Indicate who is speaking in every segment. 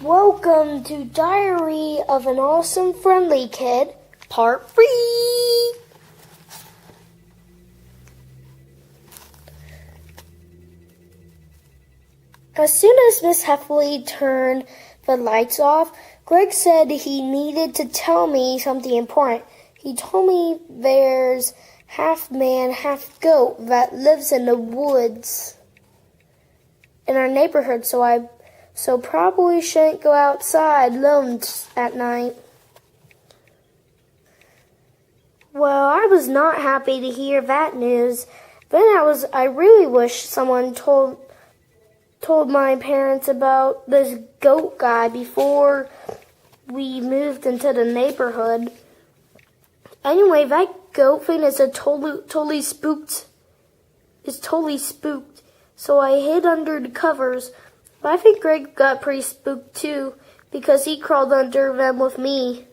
Speaker 1: Welcome to Diary of an Awesome Friendly Kid, Part 3! As soon as Miss Heffley turned the lights off, Greg said he needed to tell me something important. He told me there's half man, half goat that lives in the woods in our neighborhood, so probably shouldn't go outside alone at night. Well, I was not happy to hear that news. Then I really wish someone told my parents about this goat guy before we moved into the neighborhood. Anyway, that goat thing is totally spooked. It's totally spooked. So I hid under the covers. But I think Greg got pretty spooked too, because he crawled under them with me.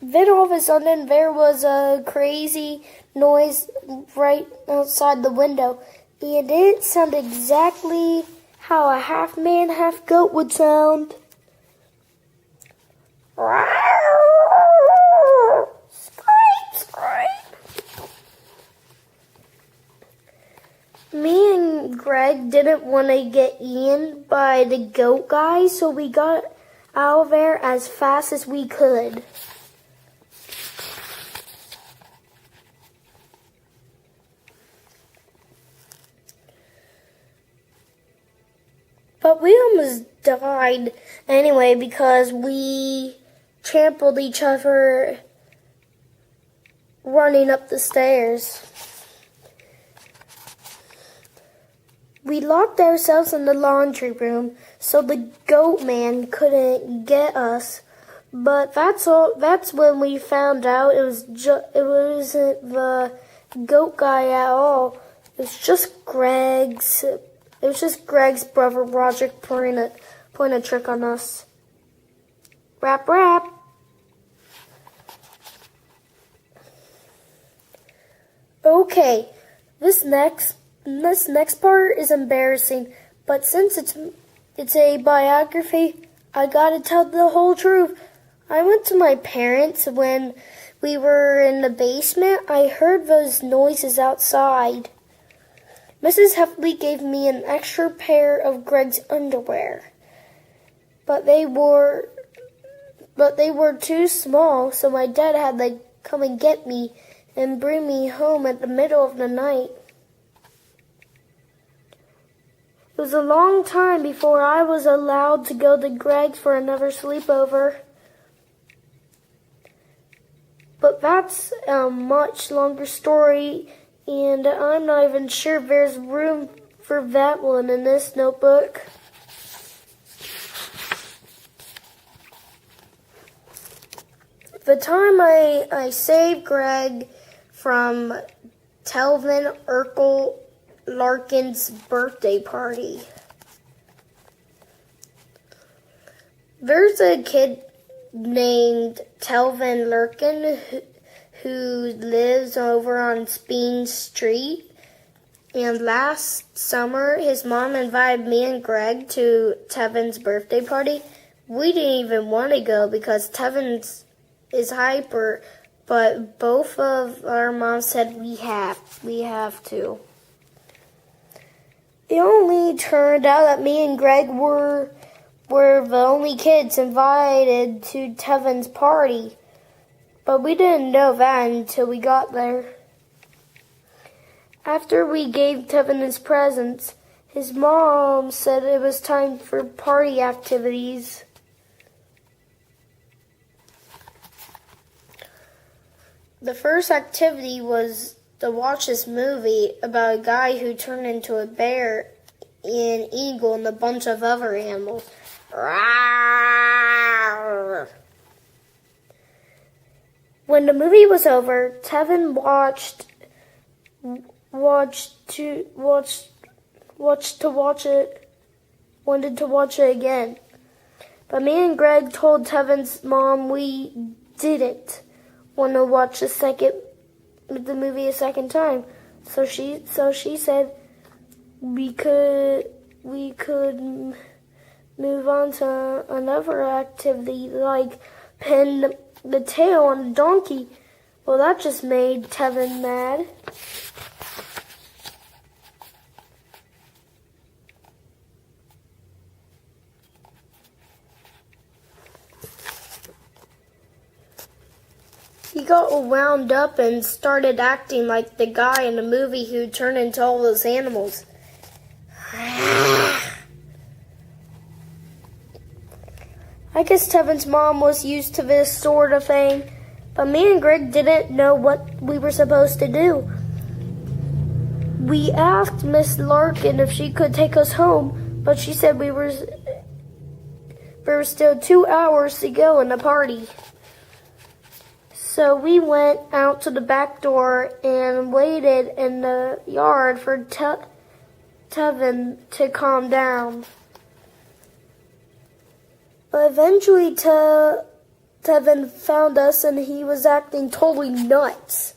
Speaker 1: Then all of a sudden there was a crazy noise right outside the window. And it didn't sound exactly how a half man, half goat would sound. Me and Greg didn't want to get eaten by the goat guy, so we got out of there as fast as we could. But we almost died anyway because we trampled each other running up the stairs. We locked ourselves in the laundry room so the goat man couldn't get us. But that's when we found out it wasn't the goat guy at all. It was just Greg's brother Roger playing a trick on us. Rap rap. Okay, this next part is embarrassing, but since it's a biography, I gotta tell the whole truth. I went to my parents when we were in the basement. I heard those noises outside. Mrs. Heffley gave me an extra pair of Greg's underwear, but they were too small, so my dad had to come and get me and bring me home at the middle of the night. It was a long time before I was allowed to go to Greg's for another sleepover. But that's a much longer story, and I'm not even sure there's room for that one in this notebook. The time I saved Greg from Telvin Urkel Larkin's birthday party. There's a kid named Telvin Larkin who lives over on Speen Street. And last summer, his mom invited me and Greg to Tevin's birthday party. We didn't even want to go because Tevin is hyper, but both of our moms said we have to. It only turned out that me and Greg were the only kids invited to Tevin's party. But we didn't know that until we got there. After we gave Tevin his presents, his mom said it was time for party activities. The first activity was to watch this movie about a guy who turned into a bear, an eagle, and a bunch of other animals. When the movie was over, Tevin wanted to watch it again. But me and Greg told Tevin's mom we didn't want to watch the movie a second time. So she said, we could move on to another activity like pin the tail on a donkey. Well, that just made Tevin mad. He got all wound up and started acting like the guy in the movie who turned into all those animals. I guess Tevin's mom was used to this sort of thing, but me and Greg didn't know what we were supposed to do. We asked Miss Larkin if she could take us home, but she said there were still 2 hours to go in the party. So we went out to the back door and waited in the yard for Tevin to calm down. But eventually Tevin found us and he was acting totally nuts.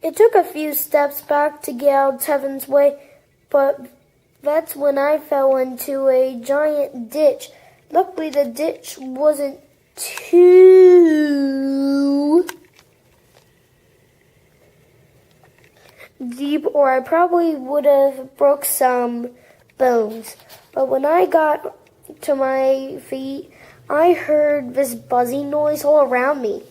Speaker 1: It took a few steps back to get out of Tevin's way, but that's when I fell into a giant ditch. Luckily, the ditch wasn't too deep, or I probably would have broke some bones. But when I got to my feet, I heard this buzzing noise all around me.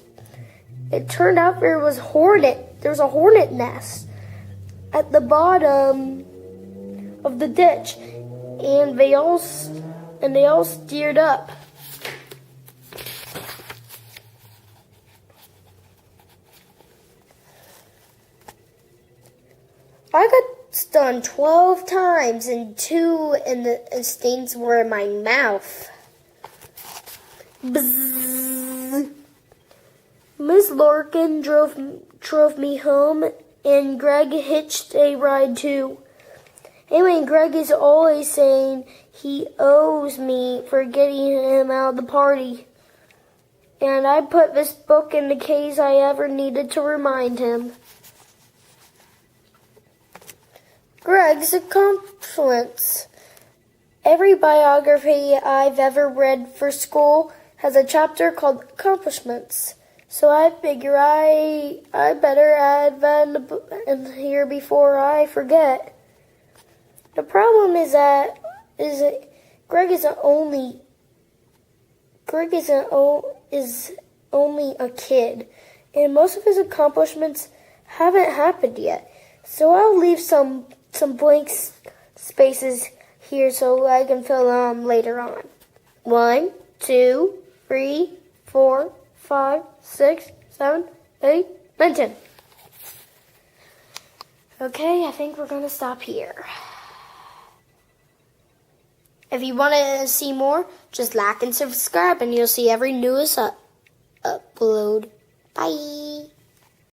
Speaker 1: It turned out there was a hornet nest at the bottom of the ditch, and they all steered up. I got stung 12 times, and 2 stings were in my mouth. Bzzz. Miss Larkin drove me home, and Greg hitched a ride too. Anyway, Greg is always saying he owes me for getting him out of the party. And I put this book in the case I ever needed to remind him. Greg's accomplishments. Every biography I've ever read for school has a chapter called Accomplishments. So I figure I better add that in here before I forget. The problem is that Greg is only a kid, and most of his accomplishments haven't happened yet. So I'll leave some blank spaces here so I can fill them later on. 1, 2, 3, 4, 5, 6, 7, 8, 9, 10. Okay, I think we're going to stop here. If you want to see more, just like and subscribe and you'll see every newest upload. Bye.